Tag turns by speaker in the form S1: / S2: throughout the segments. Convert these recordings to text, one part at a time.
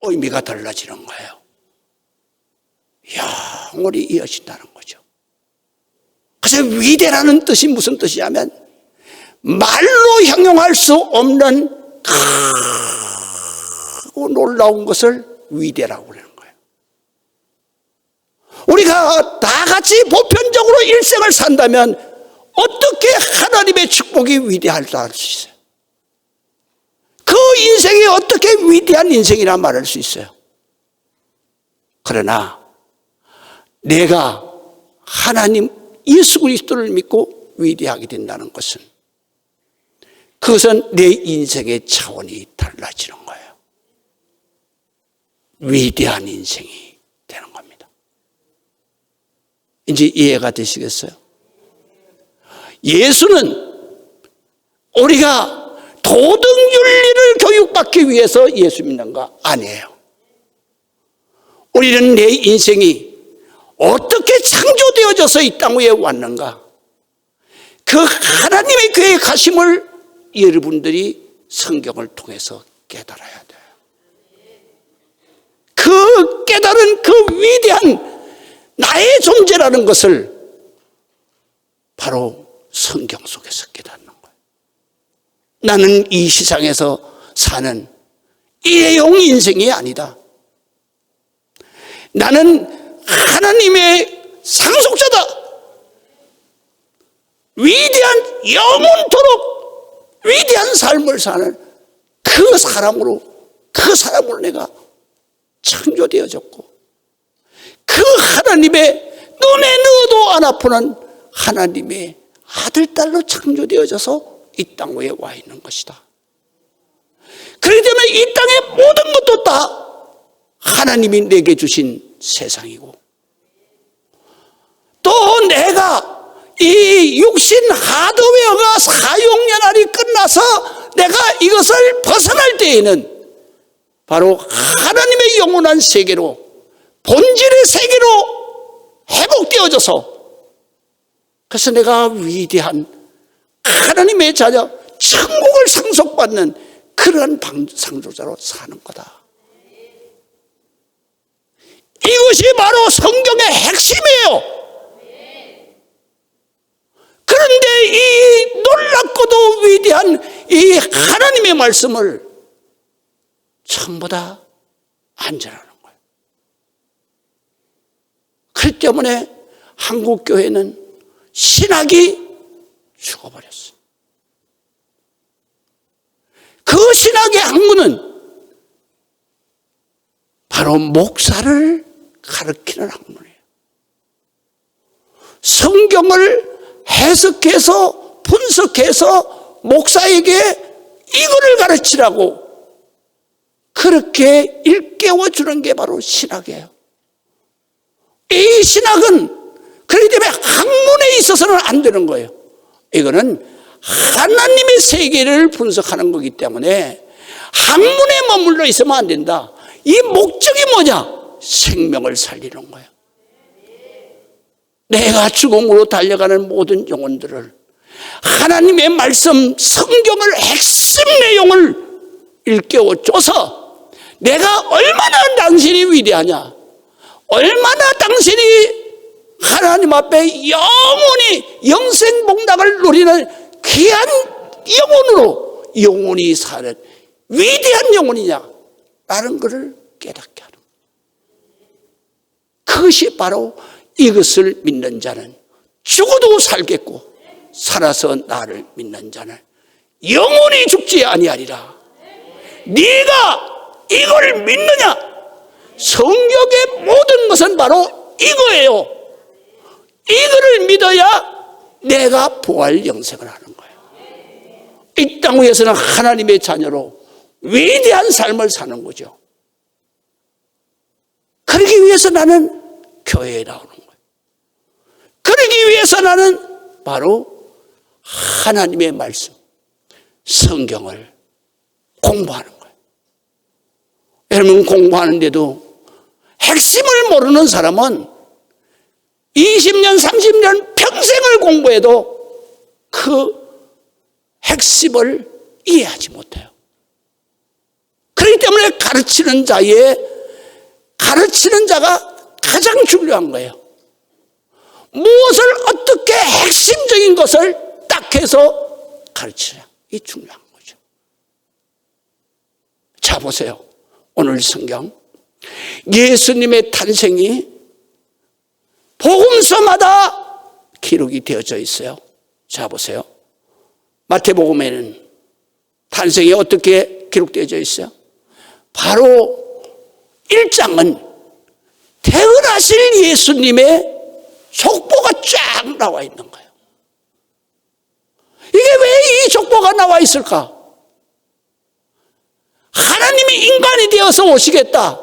S1: 의미가 달라지는 거예요. 영원히 이어진다는 거죠. 그래서 위대라는 뜻이 무슨 뜻이냐면 말로 형용할 수 없는 크고 놀라운 것을 위대라고 그러는 거예요. 우리가 다 같이 보편적으로 일생을 산다면 어떻게 하나님의 축복이 위대할까 할 수 있어요? 그 인생이 어떻게 위대한 인생이라 말할 수 있어요? 그러나 내가 하나님 예수 그리스도를 믿고 위대하게 된다는 것은 그것은 내 인생의 차원이 달라지는 거예요. 위대한 인생이 되는 겁니다. 이제 이해가 되시겠어요? 예수는 우리가 도덕윤리를 교육받기 위해서 예수 믿는가? 아니에요. 우리는 내 인생이 어떻게 창조되어져서 이 땅 위에 왔는가? 그 하나님의 계획하심을 여러분들이 성경을 통해서 깨달아야 돼요. 그 깨달은 그 위대한 나의 존재라는 것을 바로 성경 속에서 깨닫는 거예요. 나는 이 세상에서 사는 일회용 인생이 아니다. 나는 하나님의 상속자다. 위대한 영원토록 위대한 삶을 사는 그 사람으로 내가 창조되어졌고 그 하나님의 눈에 넣어도 안 아프는 하나님의 아들, 딸로 창조되어져서 이 땅 위에 와 있는 것이다. 그렇기 때문에 이 땅의 모든 것도 다 하나님이 내게 주신 세상이고 또 내가 이 육신 하드웨어가 사용연할이 끝나서 내가 이것을 벗어날 때에는 바로 하나님의 영원한 세계로 본질의 세계로 회복되어져서 그래서 내가 위대한 하나님의 자녀 천국을 상속받는 그러한 상속자로 사는 거다. 이것이 바로 성경의 핵심이에요. 그런데 이 놀랍고도 위대한 이 하나님의 말씀을 전부 다 안 전하는 거예요. 그렇기 때문에 한국교회는 신학이 죽어버렸어요. 그 신학의 학문은 바로 목사를 가르치는 학문이에요. 성경을 해석해서 분석해서 목사에게 이거를 가르치라고 그렇게 일깨워 주는 게 바로 신학이에요. 이 신학은 그렇기 때문에 학문에 있어서는 안 되는 거예요. 이거는 하나님의 세계를 분석하는 거기 때문에 학문에 머물러 있으면 안 된다. 이 목적이 뭐냐? 생명을 살리는 거예요. 내가 죽음으로 달려가는 모든 영혼들을 하나님의 말씀 성경을 핵심 내용을 일깨워줘서 내가 얼마나 당신이 위대하냐, 얼마나 당신이 하나님 앞에 영원히 영생복락을 누리는 귀한 영혼으로 영원히 사는 위대한 영혼이냐라는 것을 깨닫게 하는 그것이 바로 이것을 믿는 자는 죽어도 살겠고 살아서 나를 믿는 자는 영원히 죽지 아니하리라. 네가 이걸 믿느냐? 성경의 모든 것은 바로 이거예요. 이거를 믿어야 내가 부활 영생을 하는 거예요. 이 땅 위에서는 하나님의 자녀로 위대한 삶을 사는 거죠. 그러기 위해서 나는 교회에 나오는 거예요. 그러기 위해서 나는 바로 하나님의 말씀, 성경을 공부하는 거예요. 여러분 공부하는데도 핵심을 모르는 사람은 20년, 30년 평생을 공부해도 그 핵심을 이해하지 못해요. 그렇기 때문에 가르치는 자가 가장 중요한 거예요. 무엇을 어떻게 핵심적인 것을 딱 해서 가르치냐, 이 중요한 거죠. 자, 보세요. 오늘 성경 예수님의 탄생이 복음서마다 기록이 되어져 있어요. 자, 보세요. 마태복음에는 탄생이 어떻게 기록되어져 있어요? 바로 1장은 태어나실 예수님의 족보가 쫙 나와 있는 거예요. 이게 왜 이 족보가 나와 있을까? 하나님이 인간이 되어서 오시겠다.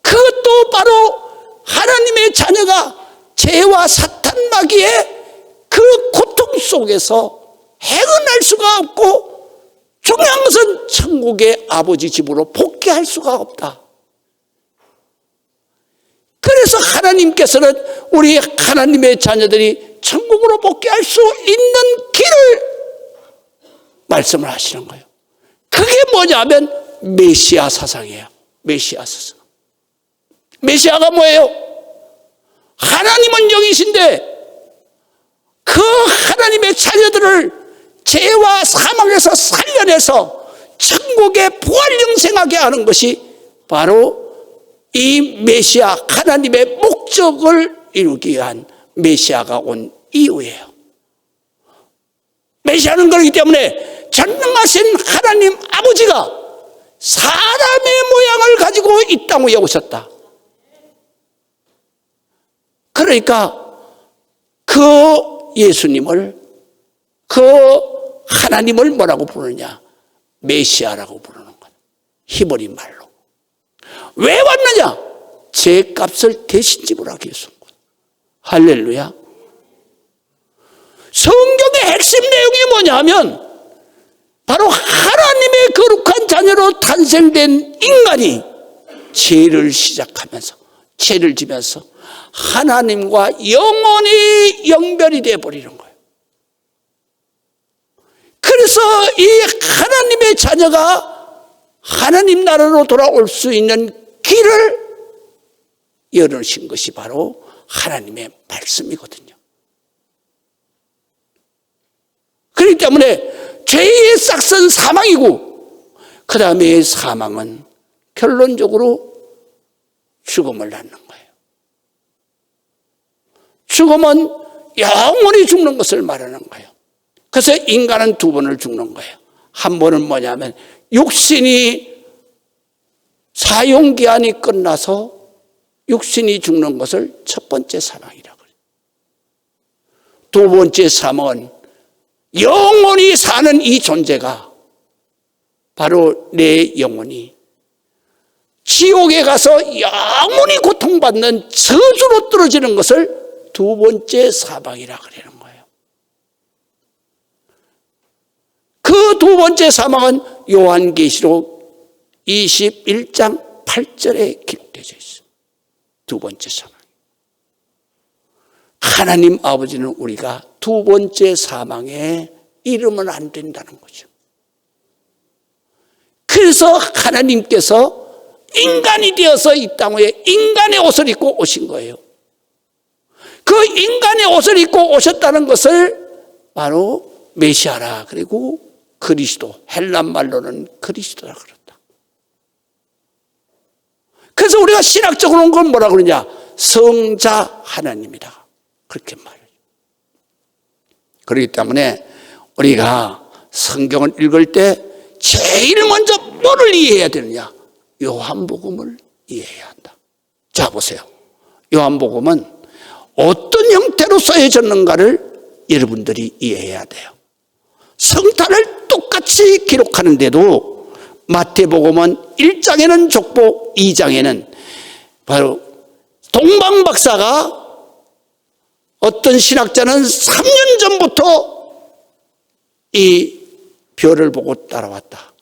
S1: 그것도 바로 하나님의 자녀가 죄와 사탄 마귀의 그 고통 속에서 해결할 수가 없고, 중요한 것은 천국의 아버지 집으로 복귀할 수가 없다. 그래서 하나님께서는 우리 하나님의 자녀들이 천국으로 복귀할 수 있는 길을 말씀을 하시는 거예요. 그게 뭐냐면 메시아 사상이에요. 메시아 사상. 메시아가 뭐예요? 하나님은 영이신데 그 하나님의 자녀들을 죄와 사망에서 살려내서 천국에 부활 영생하게 하는 것이 바로 이 메시아, 하나님의 목적을 이루기 위한 메시아가 온 이유예요. 메시아는 그렇기 때문에 전능하신 하나님 아버지가 사람의 모양을 가지고 이 땅에 오셨다. 그러니까 그 예수님을, 그 하나님을 뭐라고 부르느냐? 메시아라고 부르는 거예요. 히브리 말로. 왜 왔느냐? 죄값을 대신 지불하기 위해서 온 거예요. 할렐루야. 성경의 핵심 내용이 뭐냐면 바로 하나님의 거룩한 자녀로 탄생된 인간이 죄를 시작하면서, 죄를 지면서 하나님과 영원히 연결이 되어버리는 거예요. 그래서 이 하나님의 자녀가 하나님 나라로 돌아올 수 있는 길을 열어주신 것이 바로 하나님의 말씀이거든요. 그렇기 때문에 죄의 싹은 사망이고, 그 다음에 사망은 결론적으로 죽음을 낳는 거예요. 죽음은 영원히 죽는 것을 말하는 거예요. 그래서 인간은 두 번을 죽는 거예요. 한 번은 뭐냐면 육신이 사용기한이 끝나서 육신이 죽는 것을 첫 번째 사망이라고 그래요. 두 번째 사망은 영원히 사는 이 존재가 바로 내 영혼이 지옥에 가서 영원히 고통받는 저주로 떨어지는 것을 두 번째 사망이라 그러는 거예요. 그 두 번째 사망은 요한계시록 21장 8절에 기록되어 있어요. 두 번째 사망. 하나님 아버지는 우리가 두 번째 사망에 이르면 안 된다는 거죠. 그래서 하나님께서 인간이 되어서 이 땅에 인간의 옷을 입고 오신 거예요. 그 인간의 옷을 입고 오셨다는 것을 바로 메시아라, 그리고 그리스도, 헬란 말로는 그리스도라 그랬다. 그래서 우리가 신학적으로는 그건 뭐라 그러냐? 성자 하나님이다, 그렇게 말해요. 그렇기 때문에 우리가 성경을 읽을 때 제일 먼저 뭐를 이해해야 되느냐? 요한복음을 이해해야 한다. 자, 보세요. 요한복음은 어떤 형태로 써졌는가를 여러분들이 이해해야 돼요. 성탄을 똑같이 기록하는데도 마태복음은 1장에는 족보, 2장에는 바로 동방박사가, 어떤 신학자는 3년 전부터 이 별을 보고 따라왔다.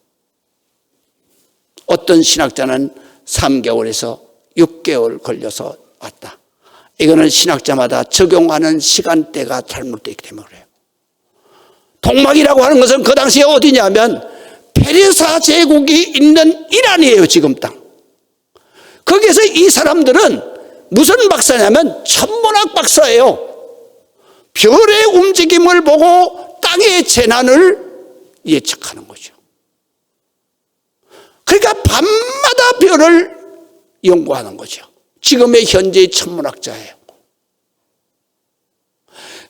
S1: 어떤 신학자는 3개월에서 6개월 걸려서 왔다. 이거는 신학자마다 적용하는 시간대가 잘못되기 때문에 그래요. 동방이라고 하는 것은 그 당시에 어디냐면 페르사 제국이 있는 이란이에요, 지금 땅. 거기서 이 사람들은 무슨 박사냐면 천문학 박사예요. 별의 움직임을 보고 땅의 재난을 예측하는 거죠. 그러니까 밤마다 별을 연구하는 거죠. 지금의 현재의 천문학자예요.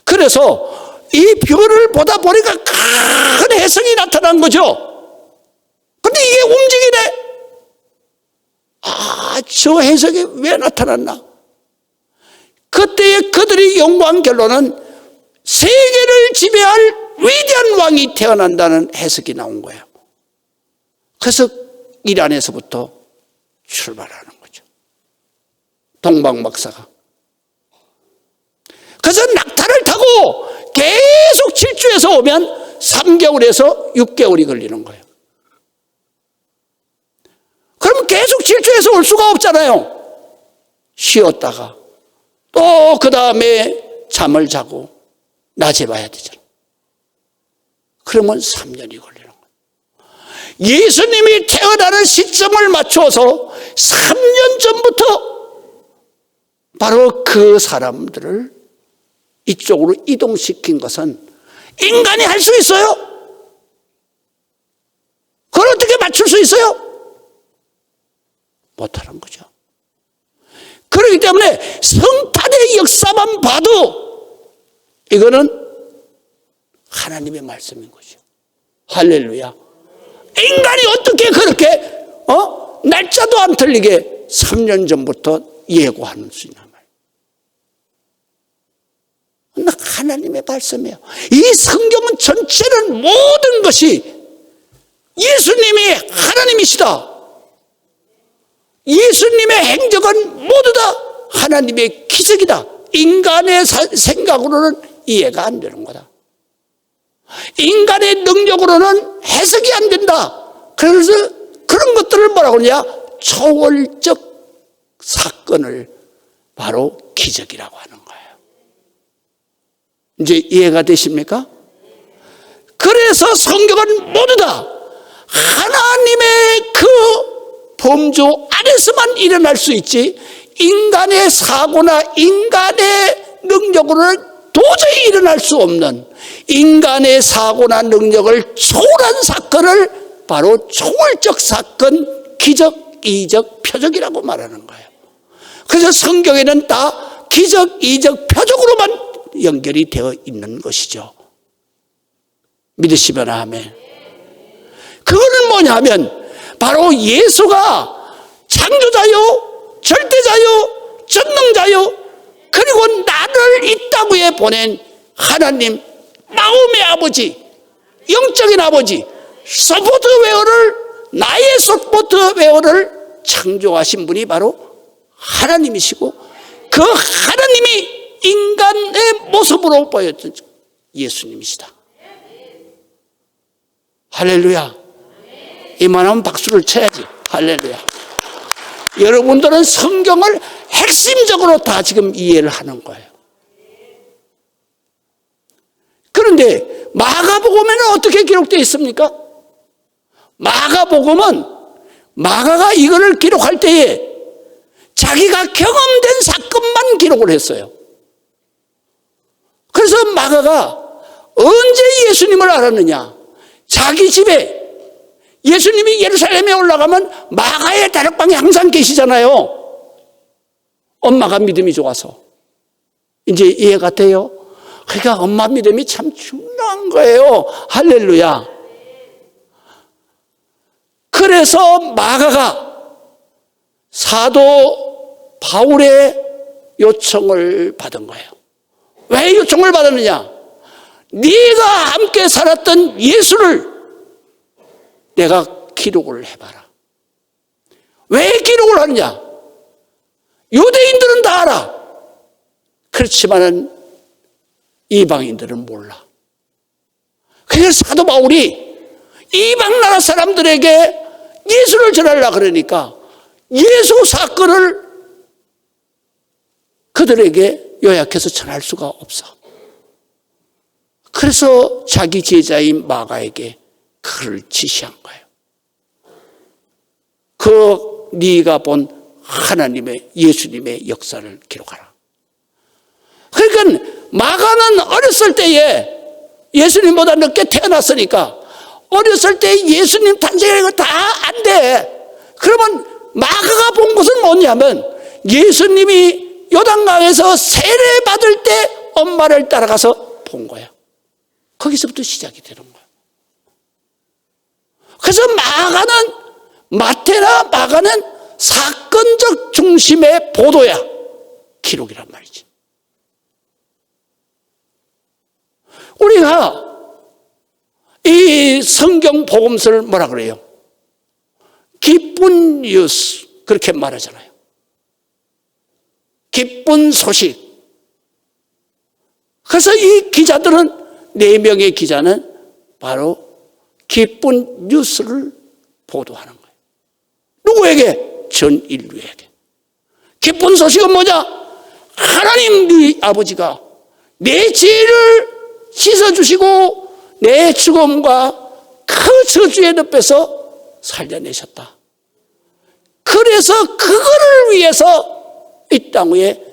S1: 그래서 이 별을 보다 보니까 큰 혜성이 나타난 거죠. 근데 이게 움직이네. 저 혜성이 왜 나타났나? 그때에 그들이 연구한 결론은 세계를 지배할 위대한 왕이 태어난다는 해석이 나온 거예요. 그래서 이란에서부터 출발하는 거죠. 동방 박사가. 그래서 낙타를 타고 계속 질주해서 오면 3개월에서 6개월이 걸리는 거예요. 그럼 계속 질주해서 올 수가 없잖아요. 쉬었다가 또 그 다음에 잠을 자고 낮에 봐야 되잖아요. 그러면 3년이 걸리는 거예요. 예수님이 태어나는 시점을 맞춰서 3년 전부터 바로 그 사람들을 이쪽으로 이동시킨 것은 인간이 할 수 있어요? 그걸 어떻게 맞출 수 있어요? 못하는 거죠. 그렇기 때문에 성탄의 역사만 봐도 이거는 하나님의 말씀인 거죠. 할렐루야. 인간이 어떻게 그렇게 날짜도 안 틀리게 3년 전부터 예고하는 수 있나 말이에요. 하나님의 말씀이에요. 이 성경은 전체는 모든 것이 예수님이 하나님이시다. 예수님의 행적은 모두 다 하나님의 기적이다. 인간의 생각으로는 이해가 안 되는 거다. 인간의 능력으로는 해석이 안 된다. 그래서 그런 것들을 뭐라고 그러냐? 초월적 사건을 바로 기적이라고 하는 거예요. 이제 이해가 되십니까? 그래서 성경은 모두 다 하나님의 그 범주 안에서만 일어날 수 있지 인간의 사고나 인간의 능력으로는 도저히 일어날 수 없는 인간의 사고나 능력을 초월한 사건을 바로 초월적 사건, 기적, 이적, 표적이라고 말하는 거예요. 그래서 성경에는 다 기적, 이적, 표적으로만 연결이 되어 있는 것이죠. 믿으시면 아멘. 그거는 뭐냐면 바로 예수가 창조자요, 절대자요, 전능자요, 그리고 나를 이 땅에 보낸 하나님, 마음의 아버지, 영적인 아버지, 소프트웨어를, 나의 소프트웨어를 창조하신 분이 바로 하나님이시고 그 하나님이 인간의 모습으로 보였던 예수님이시다. 할렐루야. 이만하면 박수를 쳐야지. 할렐루야. 여러분들은 성경을 핵심적으로 다 지금 이해를 하는 거예요. 그런데 마가복음에는 어떻게 기록되어 있습니까? 마가복음은 마가가 이거를 기록할 때에 자기가 경험된 사건만 기록을 했어요. 그래서 마가가 언제 예수님을 알았느냐? 자기 집에 예수님이 예루살렘에 올라가면 마가의 다락방에 항상 계시잖아요. 엄마가 믿음이 좋아서. 이제 이해가 돼요? 그러니까 엄마 믿음이 참 중요한 거예요. 할렐루야. 그래서 마가가 사도 바울의 요청을 받은 거예요. 왜 요청을 받았느냐? 네가 함께 살았던 예수를 내가 기록을 해봐라. 왜 기록을 하느냐? 유대인들은 다 알아. 그렇지만은 이방인들은 몰라. 그래서 사도 바울이 이방 나라 사람들에게 예수를 전하려고 그러니까 예수 사건을 그들에게 요약해서 전할 수가 없어. 그래서 자기 제자인 마가에게 그를 지시한 거예요. 그 네가 본 하나님의 예수님의 역사를 기록하라. 그러니까 마가는 어렸을 때에 예수님보다 늦게 태어났으니까 어렸을 때 예수님 탄생이라는 거 다 안 돼. 그러면 마가가 본 것은 뭐냐면 예수님이 요단강에서 세례 받을 때 엄마를 따라가서 본 거야. 거기서부터 시작이 되는 거야. 그래서 마태나 마가는 사건적 중심의 보도야. 기록이란 말이지. 우리가 이 성경 복음서를 뭐라 그래요? 기쁜 뉴스 그렇게 말하잖아요. 기쁜 소식. 그래서 이 기자들은 4명의 기자는 바로 기쁜 뉴스를 보도하는 거예요. 누구에게? 전 인류에게. 기쁜 소식은 뭐냐? 하나님 네 아버지가 내 죄를 씻어주시고 내 죽음과 그 저주의 늪에서 살려내셨다. 그래서 그거를 위해서 이 땅 위에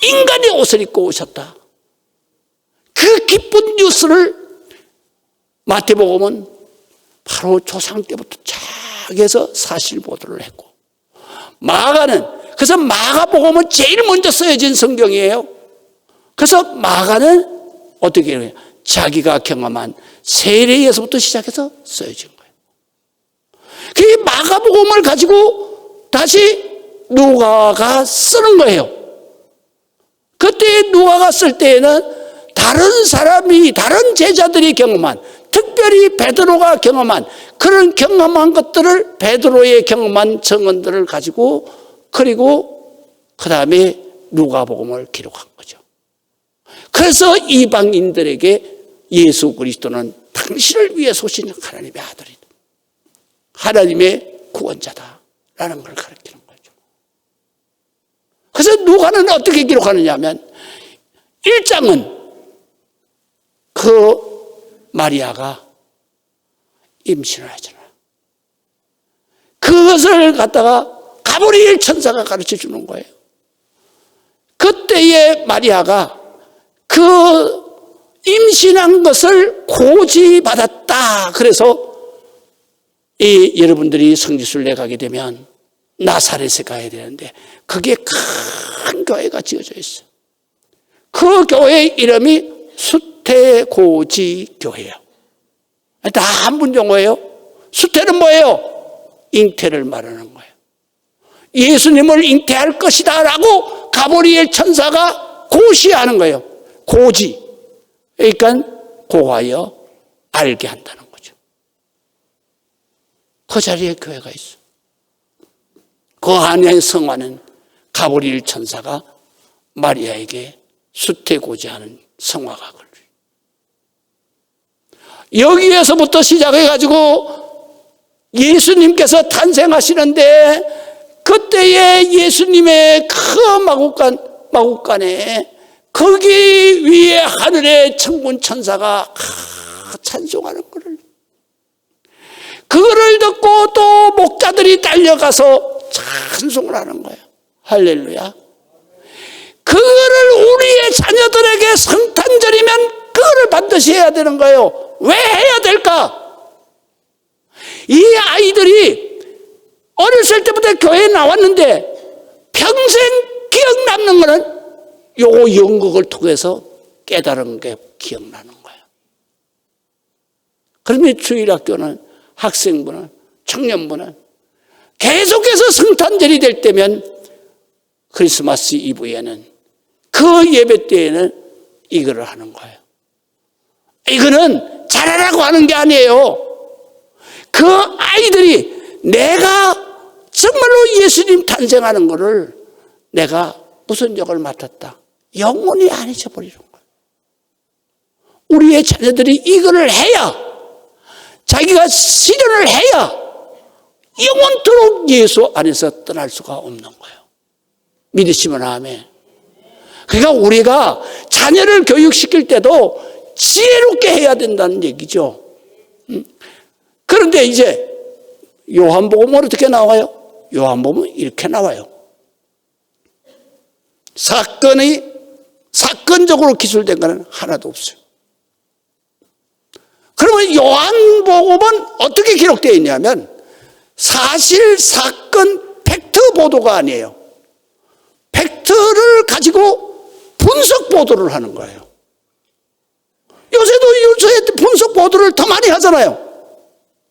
S1: 인간의 옷을 입고 오셨다. 그 기쁜 뉴스를 마태복음은 바로 조상 때부터 쫙 해서 사실 보도를 했고, 마가는 그래서 마가복음은 제일 먼저 쓰여진 성경이에요. 그래서 마가는 어떻게 해요? 자기가 경험한 세례에서부터 시작해서 쓰여진 거예요. 그 마가복음을 가지고 다시 누가가 쓰는 거예요. 그때 누가가 쓸 때에는 다른 사람이, 다른 제자들이 경험한, 특별히 베드로가 경험한 그런 경험한 것들을, 베드로의 경험한 증언들을 가지고, 그리고 그 다음에 누가복음을 기록한 거죠. 그래서 이방인들에게 예수 그리스도는 당신을 위해 오신 하나님의 아들이다, 하나님의 구원자다라는 걸 가르치는 거죠. 그래서 누가는 어떻게 기록하느냐 하면 1장은 그 마리아가 임신을 하잖아요. 그것을 갖다가 가브리엘 천사가 가르쳐 주는 거예요. 그때의 마리아가 그 임신한 것을 고지받았다. 그래서 여러분들이 성지순례 가게 되면 나사렛에 가야 되는데 거기에 큰 교회가 지어져 있어요. 그 교회 이름이 수태고지교회예요. 다 한문 용어예요. 수태는 뭐예요? 잉태를 말하는 거예요. 예수님을 잉태할 것이다 라고 가브리엘 천사가 고시하는 거예요. 고지. 그러니까 고하여 알게 한다는 거죠. 그 자리에 교회가 있어. 그 안에 성화는 가브리엘 천사가 마리아에게 수태고지하는 성화가 걸려요. 여기에서부터 시작해가지고 예수님께서 탄생하시는데 그때의 예수님의 그 마국간에 거기 위에 하늘의 천군 천사가 찬송하는 거를, 그거를 듣고 또 목자들이 달려가서 찬송을 하는 거예요. 할렐루야. 그거를 우리의 자녀들에게 성탄절이면 그거를 반드시 해야 되는 거예요. 왜 해야 될까? 이 아이들이 어렸을 때부터 교회에 나왔는데 평생 기억 남는 거는 요거 연극을 통해서 깨달은 게 기억나는 거예요. 그런데 주일학교는, 학생부는, 청년부는 계속해서 성탄절이 될 때면 크리스마스 이브에는, 그 예배 때에는 이거를 하는 거예요. 이거는 잘하라고 하는 게 아니에요. 그 아이들이 내가 정말로 예수님 탄생하는 거를 내가 무슨 역을 맡았다, 영원히 안 잊어버리는 거예요. 우리의 자녀들이 이거를 해야, 자기가 실현을 해야 영원토록 예수 안에서 떠날 수가 없는 거예요. 믿으시면 아멘. 그러니까 우리가 자녀를 교육시킬 때도 지혜롭게 해야 된다는 얘기죠. 그런데 이제 요한복음은 어떻게 나와요? 요한복음은 이렇게 나와요. 사건적으로 기술된 것은 하나도 없어요. 그러면 요한복음은 어떻게 기록되어 있냐면 사실, 사건, 팩트 보도가 아니에요. 팩트를 가지고 분석 보도를 하는 거예요. 요새 분석 보도를 더 많이 하잖아요.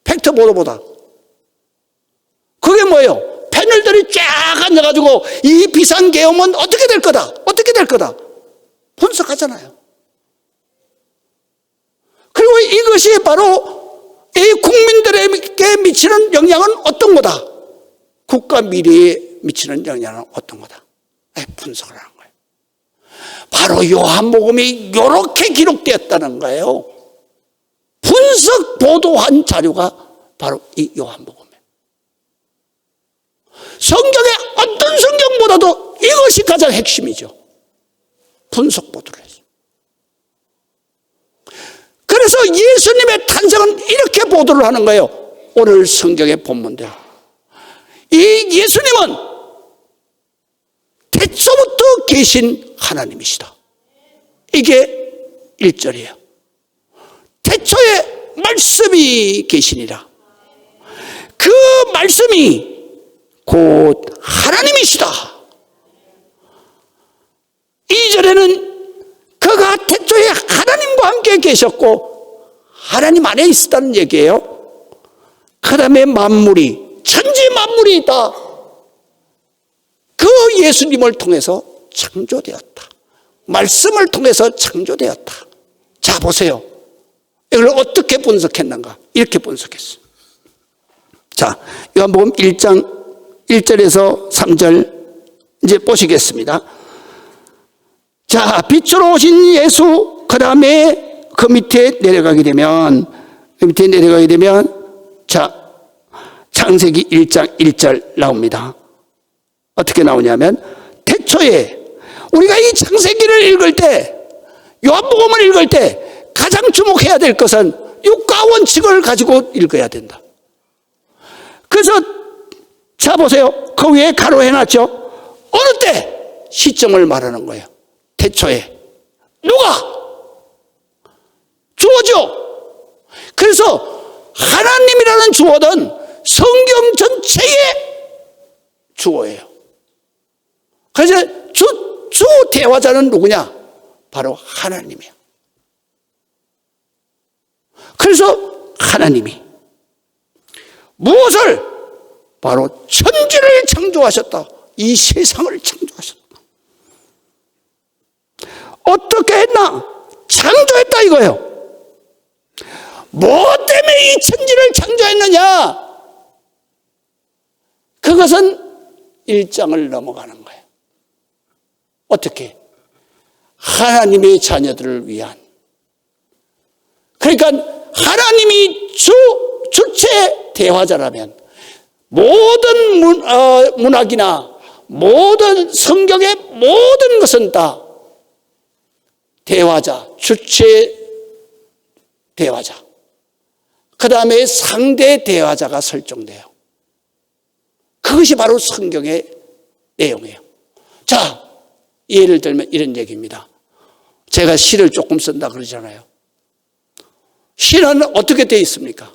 S1: 팩트 보도보다. 그게 뭐예요? 패널들이 쫙 앉아가지고 이 비상계엄은 어떻게 될 거다. 어떻게 될 거다. 분석하잖아요. 그리고 이것이 바로 이 국민들에게 미치는 영향은 어떤 거다. 국가 미래에 미치는 영향은 어떤 거다. 분석을 하는 거예요. 바로 요한복음이 이렇게 기록되었다는 거예요. 분석 보도한 자료가 바로 이 요한복음이에요. 성경의 어떤 성경보다도 이것이 가장 핵심이죠. 분석 보도를 했어요. 그래서 예수님의 탄생은 이렇게 보도를 하는 거예요. 오늘 성경의 본문대로. 이 예수님은 태초부터 계신 하나님이시다. 이게 1절이에요. 태초에 말씀이 계시니라. 그 말씀이 곧 하나님이시다. 2절에는 그가 태초에 하나님과 함께 계셨고 하나님 안에 있었다는 얘기예요. 그 다음에 만물이, 천지 만물이 있다. 그 예수님을 통해서 창조되었다. 말씀을 통해서 창조되었다. 자, 보세요. 이걸 어떻게 분석했는가? 이렇게 분석했어요. 자, 요한복음 1장 1절에서 3절 이제 보시겠습니다. 자, 빛으로 오신 예수, 그 다음에 그 밑에 내려가게 되면, 자, 창세기 1장 1절 나옵니다. 어떻게 나오냐면, 태초에, 우리가 이 창세기를 읽을 때, 요한복음을 읽을 때, 가장 주목해야 될 것은 육가 원칙을 가지고 읽어야 된다. 그래서, 자, 보세요. 그 위에 가로 해놨죠? 어느 때? 시점을 말하는 거예요. 태초에. 누가? 주어죠. 그래서 하나님이라는 주어는 성경 전체의 주어예요. 그래서 주 대화자는 누구냐? 바로 하나님이에요. 그래서 하나님이 무엇을? 바로 천지를 창조하셨다. 이 세상을 창조하셨다. 어떻게 했나? 창조했다 이거예요. 뭐 때문에 이 천지를 창조했느냐? 그것은 1장을 넘어가는 거예요. 어떻게? 하나님의 자녀들을 위한. 그러니까 하나님이 주체 대화자라면 모든 문학이나 모든 성경의 모든 것은 다 대화자, 주체 대화자, 그 다음에 상대 대화자가 설정돼요. 그것이 바로 성경의 내용이에요. 자, 예를 들면 이런 얘기입니다. 제가 시를 조금 쓴다 그러잖아요. 시는 어떻게 되어 있습니까?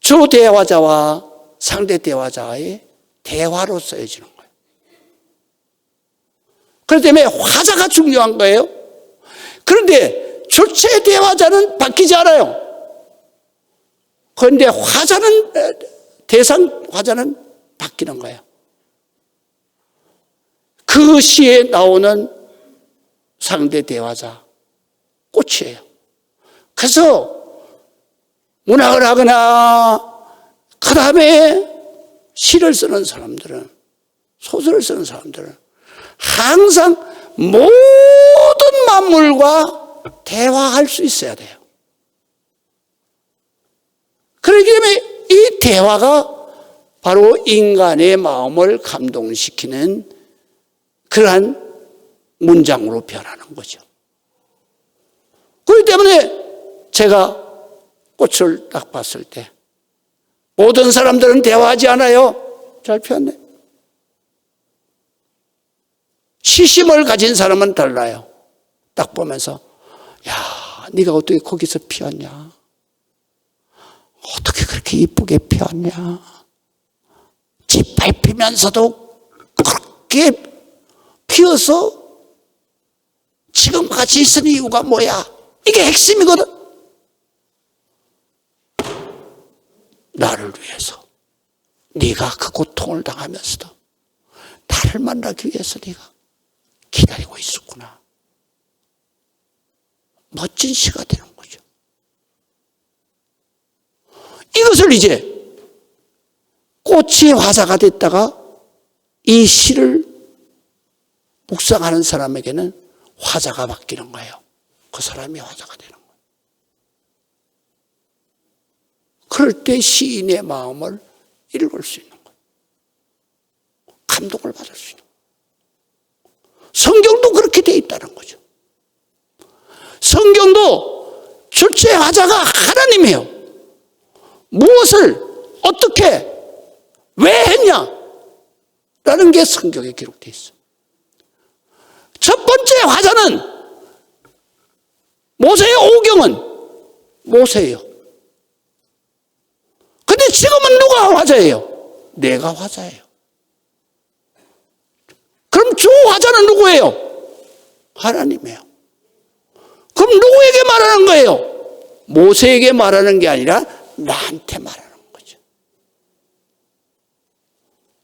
S1: 주 대화자와 상대 대화자의 대화로 써지는 거예요. 그렇기 때문에 화자가 중요한 거예요. 그런데 주체 대화자는 바뀌지 않아요. 그런데 대상 화자는 바뀌는 거예요. 그 시에 나오는 상대 대화자, 꽃이에요. 그래서 문학을 하거나 그 다음에 시를 쓰는 사람들은, 소설을 쓰는 사람들은 항상 모든 만물과 대화할 수 있어야 돼요. 그렇기 때문에 이 대화가 바로 인간의 마음을 감동시키는 그러한 문장으로 변하는 거죠. 그렇기 때문에 제가 꽃을 딱 봤을 때 모든 사람들은 대화하지 않아요. 잘 피었네. 시심을 가진 사람은 달라요. 딱 보면서 야, 네가 어떻게 거기서 피었냐? 어떻게 그렇게 이쁘게 피었냐? 짓밟히면서도 그렇게 피어서 지금 같이 있은 이유가 뭐야? 이게 핵심이거든. 나를 위해서 네가 그 고통을 당하면서도 나를 만나기 위해서 네가 기다리고 있었구나. 멋진 시가 되는 거죠. 이것을 이제 꽃이 화자가 됐다가 이 시를 묵상하는 사람에게는 화자가 바뀌는 거예요. 그 사람이 화자가 되는 거예요. 그럴 때 시인의 마음을 읽을 수 있는 거예요. 감동을 받을 수 있는 거예요. 성경도 그렇게 돼 있다는 거죠. 성경도 출제 화자가 하나님이에요. 무엇을 어떻게 왜 했냐 라는 게 성경에 기록되어 있어요. 첫 번째 화자는 모세의 오경은 모세예요. 근데 지금은 누가 화자예요? 내가 화자예요. 그럼 주 화자는 누구예요? 하나님이에요. 그럼 누구에게 말하는 거예요? 모세에게 말하는 게 아니라 나한테 말하는 거죠.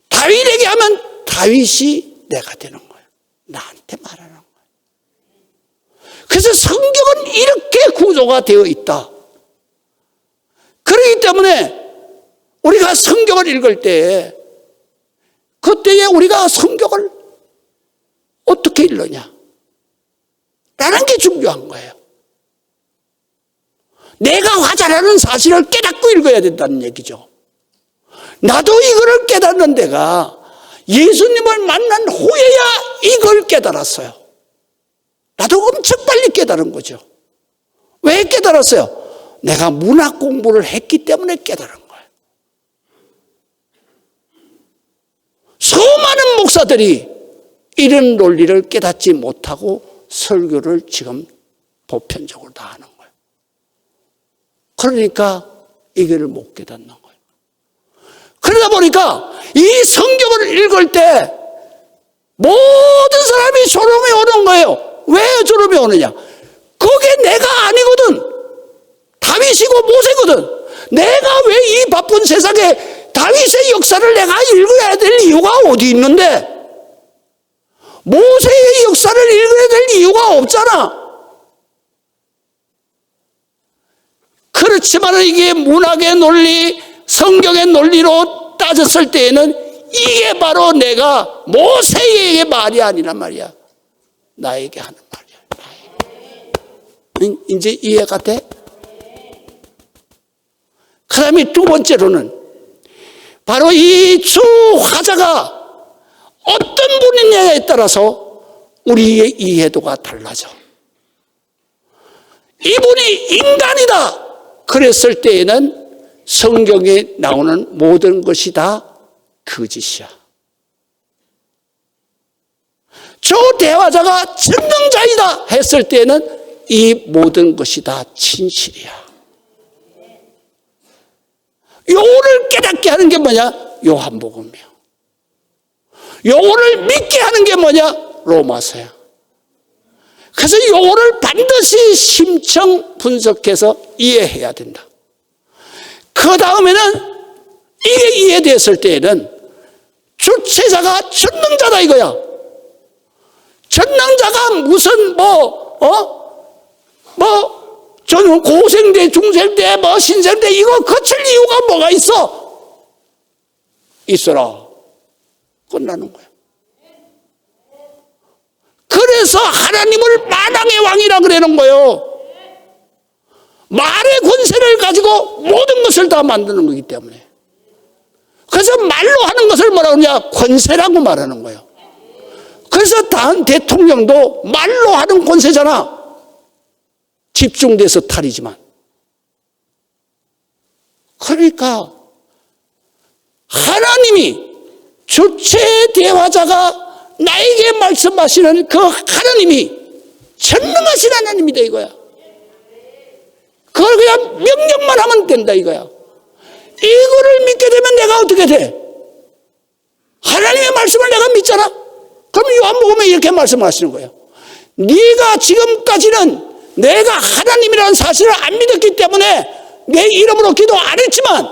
S1: 다윗에게 하면 다윗이 내가 되는 거예요. 나한테 말하는 거예요. 그래서 성경은 이렇게 구조가 되어 있다. 그렇기 때문에 우리가 성경을 읽을 때 그때에 우리가 성경을 어떻게 읽느냐 라는 게 중요한 거예요. 내가 화자라는 사실을 깨닫고 읽어야 된다는 얘기죠. 나도 이거를 깨닫는 데가 예수님을 만난 후에야 이걸 깨달았어요. 나도 엄청 빨리 깨달은 거죠. 왜 깨달았어요? 내가 문학 공부를 했기 때문에 깨달은 거예요. 수많은 목사들이 이런 논리를 깨닫지 못하고 설교를 지금 보편적으로 다 하는 거예요. 그러니까 이거를 못 깨닫는 거예요. 그러다 보니까 이 성경을 읽을 때 모든 사람이 졸음이 오는 거예요. 왜 졸음이 오느냐? 그게 내가 아니거든. 다윗이고 모세거든. 내가 왜 이 바쁜 세상에 다윗의 역사를 내가 읽어야 될 이유가 어디 있는데? 모세의 역사를 읽어야 될 이유가 없잖아. 그렇지만 이게 문학의 논리, 성경의 논리로 따졌을 때에는 이게 바로 내가 모세에게 말이 아니란 말이야. 나에게 하는 말이야. 이제 이해가 돼? 그 다음에 두 번째로는 바로 이 주 화자가 어떤 분이냐에 따라서 우리의 이해도가 달라져. 이분이 인간이다 그랬을 때에는 성경에 나오는 모든 것이 다 거짓이야. 저 대화자가 전능자이다 했을 때는 이 모든 것이 다 진실이야. 요거를 깨닫게 하는 게 뭐냐? 요한복음이야. 요거를 믿게 하는 게 뭐냐? 로마서야. 그래서 요거를 반드시 심층 분석해서 이해해야 된다. 그 다음에는 이게 이해됐을 때에는 주체자가 전능자다 이거야. 전능자가 무슨 저는 고생대, 중생대, 신생대 이거 거칠 이유가 뭐가 있어? 있어라. 끝나는 거야. 그래서 하나님을 만왕의 왕이라 그러는 거예요. 말의 권세를 가지고 모든 것을 다 만드는 거기 때문에. 그래서 말로 하는 것을 뭐라고 하냐? 권세라고 말하는 거예요. 그래서 다음 대통령도 말로 하는 권세잖아. 집중돼서 탈이지만. 그러니까 하나님이 주체 대화자가 나에게 말씀하시는 그 하나님이 전능하신 하나님이다 이거야. 그걸 그냥 명령만 하면 된다 이거야. 이거를 믿게 되면 내가 어떻게 돼? 하나님의 말씀을 내가 믿잖아. 그럼 요한복음에 이렇게 말씀하시는 거예요. 네가 지금까지는 내가 하나님이라는 사실을 안 믿었기 때문에 내 이름으로 기도 안 했지만,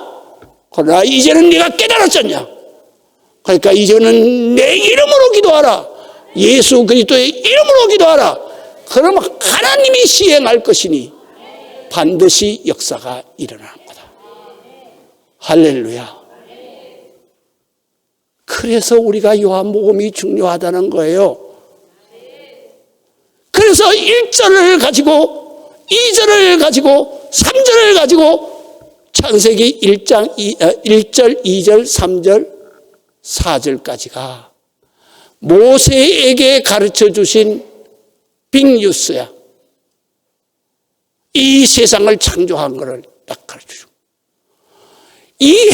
S1: 그러나 이제는 네가 깨달았잖냐. 그러니까 이제는 내 이름으로 기도하라. 예수 그리스도의 이름으로 기도하라. 그러면 하나님이 시행할 것이니 반드시 역사가 일어나는 거다. 할렐루야. 그래서 우리가 요한복음이 중요하다는 거예요. 그래서 1절을 가지고 2절을 가지고 3절을 가지고 창세기 1장 1절, 2절, 3절, 4절까지가 모세에게 가르쳐 주신 빅뉴스야. 이 세상을 창조한 것을 딱 가르쳐 주고, 이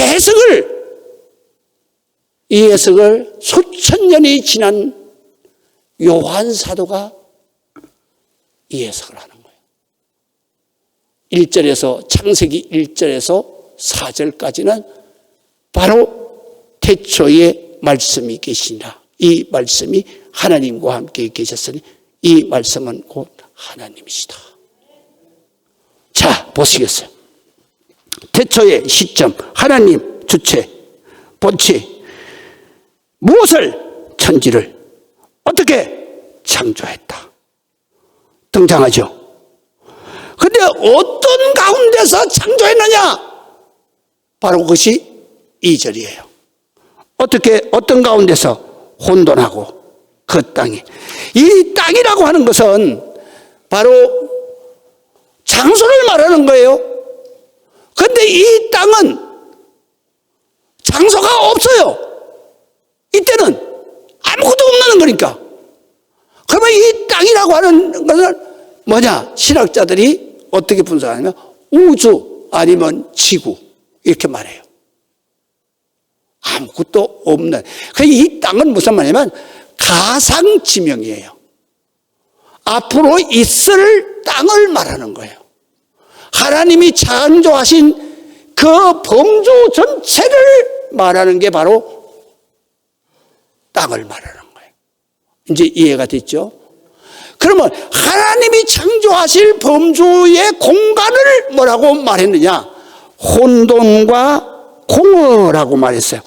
S1: 해석을 수천 년이 지난 요한 사도가 이 해석을 하는 거예요. 1절에서 창세기 1절에서 4절까지는 바로 태초에 말씀이 계시니라. 이 말씀이 하나님과 함께 계셨으니 이 말씀은 곧 하나님이시다. 자, 보시겠어요? 태초의 시점, 하나님 주체, 본체, 무엇을, 천지를 어떻게 창조했다 등장하죠. 그런데 어떤 가운데서 창조했느냐? 바로 그것이 2절이에요. 어떻게, 어떤 가운데서? 혼돈하고 그 땅이. 이 땅이라고 하는 것은 바로 장소를 말하는 거예요. 그런데 이 땅은 장소가 없어요. 이때는 아무것도 없는 거니까. 그러면 이 땅이라고 하는 것은 뭐냐? 신학자들이 어떻게 분석하냐면 우주 아니면 지구 이렇게 말해요. 아무것도 없는. 이 땅은 무슨 말이냐면 가상지명이에요. 앞으로 있을 땅을 말하는 거예요. 하나님이 창조하신 그 범주 전체를 말하는 게 바로 땅을 말하는 거예요. 이제 이해가 됐죠? 그러면 하나님이 창조하실 범주의 공간을 뭐라고 말했느냐? 혼돈과 공허라고 말했어요.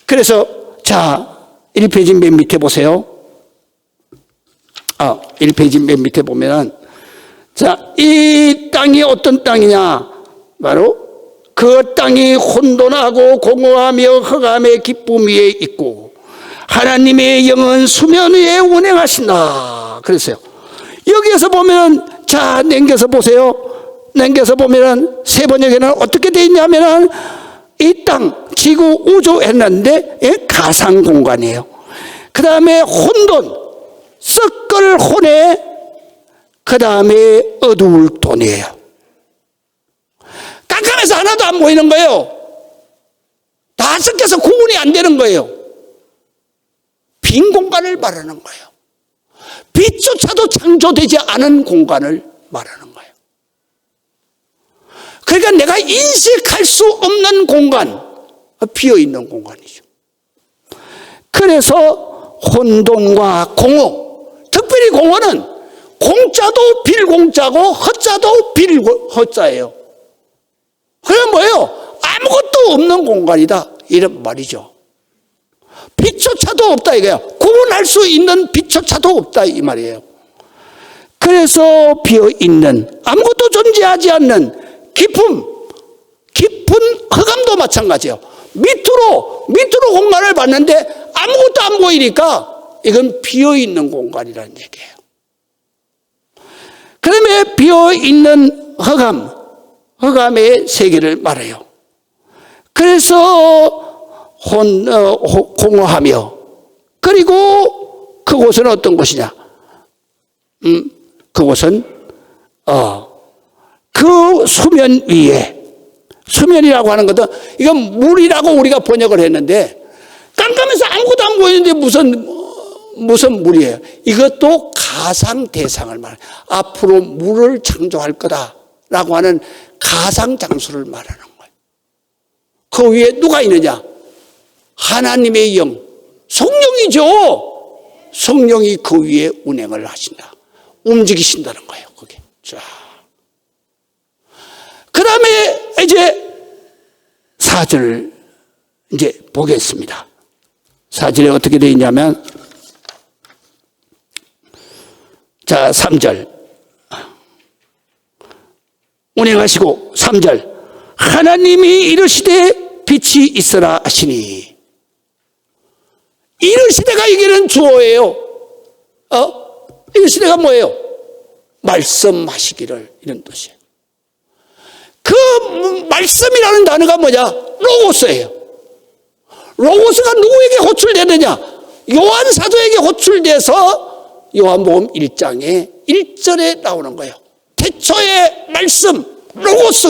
S1: 그래서 자, 1페이지 맨 밑에 보세요. 1페이지 맨 밑에 보면은, 자, 이 땅이 어떤 땅이냐? 바로 그 땅이 혼돈하고 공허하며 흑암의 기쁨 위에 있고 하나님의 영은 수면 위에 운행하신다 그랬어요. 여기에서 보면, 자, 넘겨서 보세요. 넘겨서 보면은 세 번역에는 어떻게 되어 있냐면은 이 땅, 지구, 우주 했는데 가상 공간이에요. 그 다음에 혼돈, 썩을 혼에, 그 다음에 어두울 돈이에요. 깜깜해서 하나도 안 보이는 거예요. 다 섞여서 구분이 안 되는 거예요. 빈 공간을 말하는 거예요. 빛조차도 창조되지 않은 공간을 말하는 거예요. 그러니까 내가 인식할 수 없는 공간, 비어있는 공간이죠. 그래서 혼돈과 공허, 특별히 공허는 공자도 빌공자고 허자도 빌허자예요. 그게 뭐예요? 아무것도 없는 공간이다 이런 말이죠. 빛조차도 없다 이거야. 구분할 수 있는 빛조차도 없다 이 말이에요. 그래서 비어있는, 아무것도 존재하지 않는 깊은 흑암도 마찬가지예요. 밑으로 공간을 봤는데 아무것도 안 보이니까 이건 비어있는 공간이라는 얘기예요. 그다음에 비어있는 흑암의 세계를 말해요. 그래서 공허하며, 그리고 그곳은 어떤 곳이냐? 그곳은 그 수면 위에 수면이라고 하는 것은 이건 물이라고 우리가 번역을 했는데 깜깜해서 아무것도 안 보이는데 무슨 물이에요. 이것도 가상 대상을 말해요. 앞으로 물을 창조할 거다라고 하는 가상 장소를 말하는 거예요. 그 위에 누가 있느냐? 하나님의 영, 성령이죠. 성령이 그 위에 운행을 하신다. 움직이신다는 거예요. 그게. 자. 그 다음에 이제 4절 이제 보겠습니다. 4절에 어떻게 되어 있냐면, 자, 3절. 운행하시고, 3절. 하나님이 이르시되 빛이 있으라 하시니. 이르시되가 이게는 주어예요. 이르시되가 뭐예요? 말씀하시기를, 이런 뜻이에요. 그 말씀이라는 단어가 뭐냐? 로고스예요. 로고스가 누구에게 호출되느냐? 요한 사도에게 호출돼서 요한복음 1장에 1절에 나오는 거예요. 태초의 말씀, 로고스,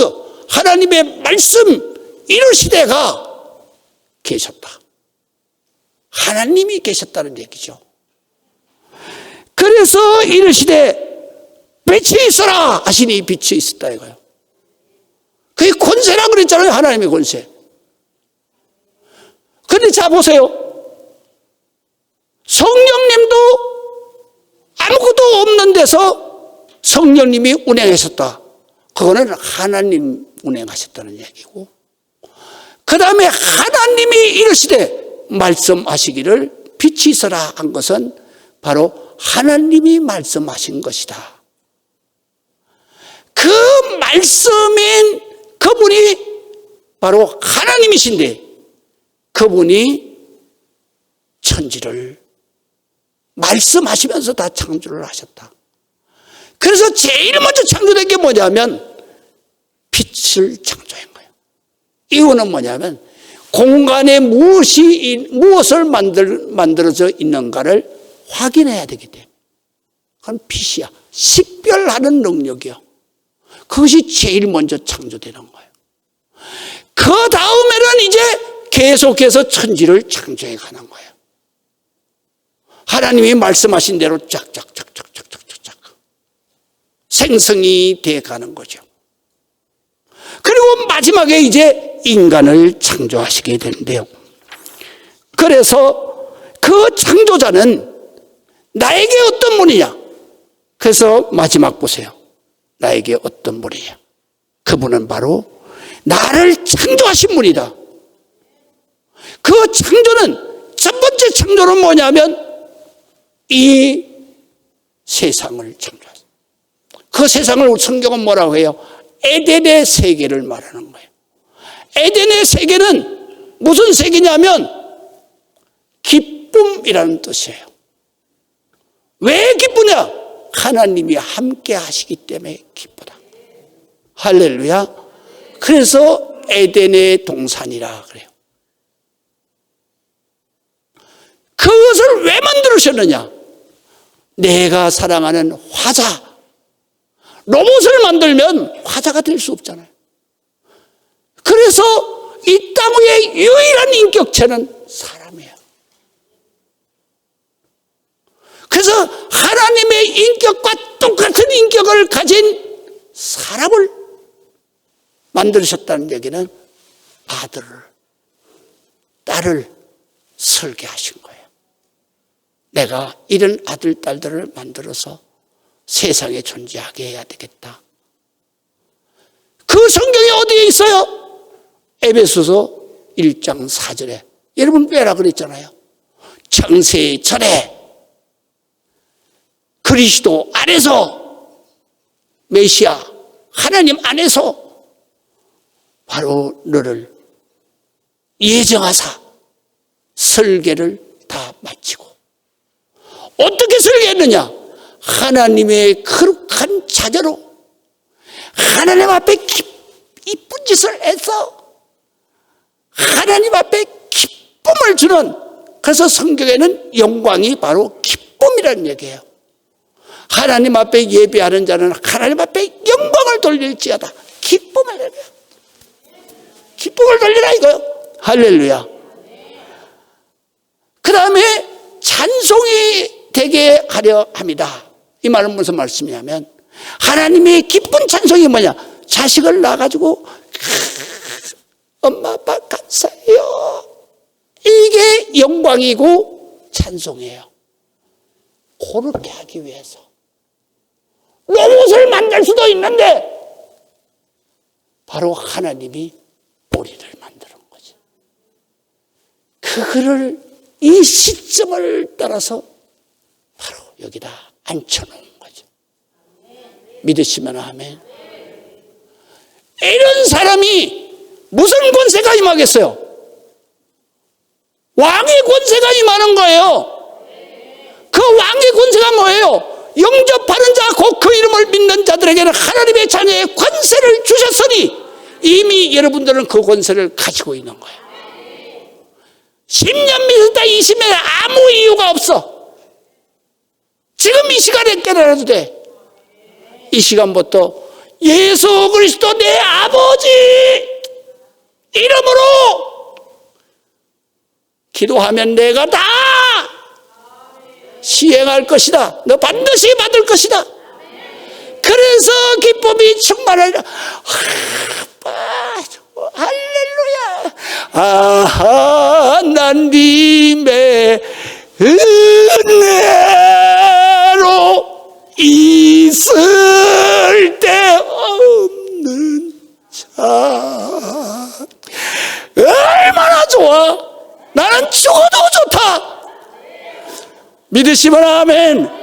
S1: 하나님의 말씀, 이르시되가 계셨다. 하나님이 계셨다는 얘기죠. 그래서 이르시되 빛이 있어라 하시니 빛이 있었다 이거예요. 그게 권세라 그랬잖아요. 하나님의 권세. 그런데 자 보세요. 성령님도 아무것도 없는 데서 성령님이 운행하셨다. 그거는 하나님 운행하셨다는 얘기고, 그 다음에 하나님이 이르시되 말씀하시기를 빛이 있어라 한 것은 바로 하나님이 말씀하신 것이다. 그 말씀인 그분이 바로 하나님이신데 그분이 천지를 말씀하시면서 다 창조를 하셨다. 그래서 제일 먼저 창조된 게 뭐냐면 빛을 창조한 거예요. 이유는 뭐냐면 공간에 무엇을 만들어져 있는가를 확인해야 되기 때문에. 그건 빛이야. 식별하는 능력이요. 그것이 제일 먼저 창조되는 거예요. 그 다음에는 이제 계속해서 천지를 창조해 가는 거예요. 하나님이 말씀하신 대로 쫙쫙쫙쫙쫙쫙쫙 생성이 돼 가는 거죠. 그리고 마지막에 이제 인간을 창조하시게 되는데요. 그래서 그 창조자는 나에게 어떤 분이냐? 그래서 마지막 보세요. 나에게 어떤 분이냐? 그분은 바로 나를 창조하신 분이다. 그 창조는 첫 번째 창조는 뭐냐면 이 세상을 창조했어요. 그 세상을 성경은 뭐라고 해요? 에덴의 세계를 말하는 거예요. 에덴의 세계는 무슨 세계냐면 기쁨이라는 뜻이에요. 왜 기쁘냐? 하나님이 함께 하시기 때문에 기쁘다. 할렐루야. 그래서 에덴의 동산이라 그래요. 그것을 왜 만들으셨느냐? 내가 사랑하는 화자. 로봇을 만들면 화자가 될 수 없잖아요. 그래서 이 땅 위의 유일한 인격체는 사람이에요. 그래서 하나님의 인격과 똑같은 인격을 가진 사람을 만드셨다는 얘기는 아들을, 딸을 설계하신 거예요. 내가 이런 아들, 딸들을 만들어서 세상에 존재하게 해야 되겠다. 그 성경이 어디에 있어요? 에베소서 1장 4절에. 여러분 빼라 그랬잖아요. 창세 전에 그리스도 안에서 메시아 하나님 안에서 바로 너를 예정하사 설계를 다 마치고 어떻게 설계했느냐? 하나님의 거룩한 자녀로 하나님 앞에 이쁜 짓을 해서 하나님 앞에 기쁨을 주는, 그래서 성경에는 영광이 바로 기쁨이라는 얘기예요. 하나님 앞에 예배하는 자는 하나님 앞에 영광을 돌릴지어다. 기쁨을 내려. 기쁨을 돌리라 이거요. 할렐루야. 그 다음에 찬송이 되게 하려 합니다. 이 말은 무슨 말씀이냐면 하나님의 기쁜 찬송이 뭐냐? 자식을 낳아가지고 엄마 아빠 감사해요. 이게 영광이고 찬송이에요. 그렇게 하기 위해서 로봇을 만들 수도 있는데 바로 하나님이 우리를 만드는 거죠. 그거를 이 시점을 따라서 바로 여기다 앉혀놓은 거죠. 믿으시면 아멘. 이런 사람이 무슨 권세가 임하겠어요? 왕의 권세가 임하는 거예요. 그 왕의 권세가 뭐예요? 영접하는 자 곧 그 이름을 믿는 자들에게는 하나님의 자녀의 권세를 주셨으니 이미 여러분들은 그 권세를 가지고 있는 거예요. 10년 믿었다 20년 아무 이유가 없어. 지금 이 시간에 깨달아도 돼. 이 시간부터 예수 그리스도 내 아버지 이름으로 기도하면 내가 다 시행할 것이다. 너 반드시 받을 것이다. 그래서 기쁨이 충만하리라. 할렐루야. 하나님의 은혜로 있을 데 없는 자. 얼마나 좋아. 나는 죽어도 좋다. 믿으시면 아멘.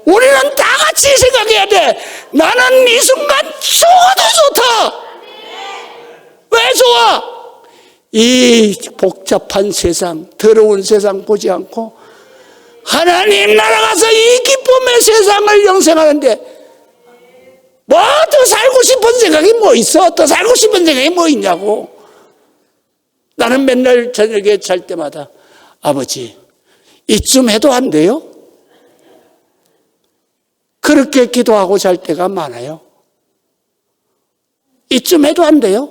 S1: 우리는 다 같이 생각해야 돼. 나는 이 순간 죽어도 좋다. 왜 좋아? 이 복잡한 세상, 더러운 세상 보지 않고 하나님 나라 가서 이 기쁨의 세상을 영생하는데 뭐 더 살고 싶은 생각이 뭐 있어? 더 살고 싶은 생각이 뭐 있냐고. 나는 맨날 저녁에 잘 때마다 아버지 이쯤 해도 안 돼요? 그렇게 기도하고 잘 때가 많아요. 이쯤 해도 안 돼요?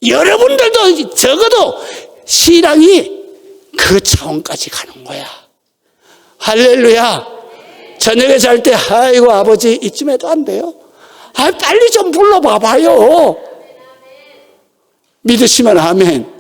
S1: 여러분들도 적어도 신앙이 그 차원까지 가는 거야. 할렐루야. 저녁에 잘 때 아이고 아버지 이쯤 해도 안 돼요? 빨리 좀 불러봐봐요. 믿으시면 아멘.